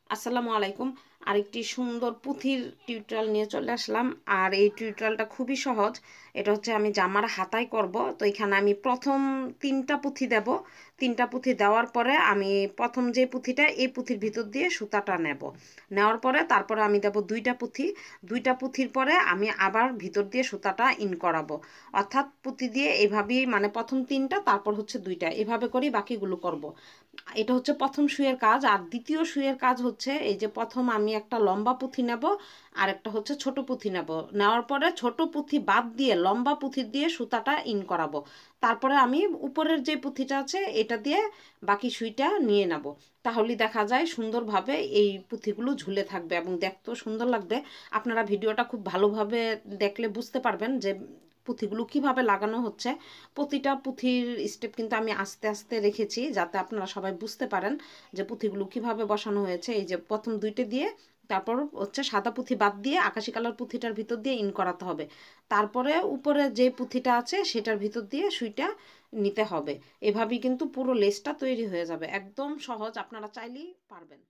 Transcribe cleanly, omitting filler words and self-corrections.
আসসালামু আলাইকুম। আরেকটি সুন্দর পুঁথির টিউটোরিয়াল নিয়ে চলে আসলাম। আর এই টিউটোরিয়ালটা খুবই সহজ। এটা হচ্ছে আমি জামার হাতায় করব। তো এখানে আমি প্রথম 3টা পুঁথি দেব। 3টা পুঁথি দেওয়ার পরে আমি প্রথম যে পুঁথিটা এই পুঁথির ভিতর দিয়ে সুতাটা নেব। নেওয়ার পরে তারপরে আমি দেব 2টা পুঁথি। 2টা পুঁথির পরে আমি আবার ভিতর দিয়ে সুতাটা ইন করাবো। অর্থাৎ পুঁথি দিয়ে এভাবেই মানে প্রথম 3টা তারপর হচ্ছে 2টা, এভাবে করেই বাকিগুলো করব। এটা হচ্ছে প্রথম সুইয়ের কাজ। আর দ্বিতীয় সুইয়ের কাজ হচ্ছে এই যে প্রথম আমি একটা লম্বা পুঁথি নেব, আর একটা হচ্ছে ছোট পুঁথি নেব। নেওয়ার পরে ছোট পুঁথি বাদ দিয়ে লম্বা পুঁথি দিয়ে সুতাটা ইন করাবো। তারপরে আমি উপরের যে পুঁথিটা আছে এটা দিয়ে বাকি সুইটা নিয়ে নেব। তাহলে দেখা যায় সুন্দরভাবে এই পুঁথিগুলো ঝুলে থাকবে এবং দেখতেও সুন্দর লাগবে। আপনারা ভিডিওটা খুব ভালোভাবে দেখলে বুঝতে পারবেন যে পুঁথিগুলো কিভাবে লাগানো হচ্ছে। প্রতিটা পুঁথির স্টেপ কিন্তু আমি আস্তে আস্তে রেখেছি যাতে আপনারা সবাই বুঝতে পারেন যে পুঁথিগুলো কিভাবে বসানো হয়েছে। এই যে প্রথম 2টে দিয়ে তারপর হচ্ছে সাদা পুঁথি বাদ দিয়ে আকাশি কালার পুঁথিটার ভিতর দিয়ে ইন করাতে হবে। তারপরে উপরে যে পুঁথিটা আছে সেটার ভিতর দিয়ে সুইটা নিতে হবে। এভাবেই কিন্তু পুরো লেসটা তৈরি হয়ে যাবে। একদম সহজ, আপনারা চাইলেই পারবেন।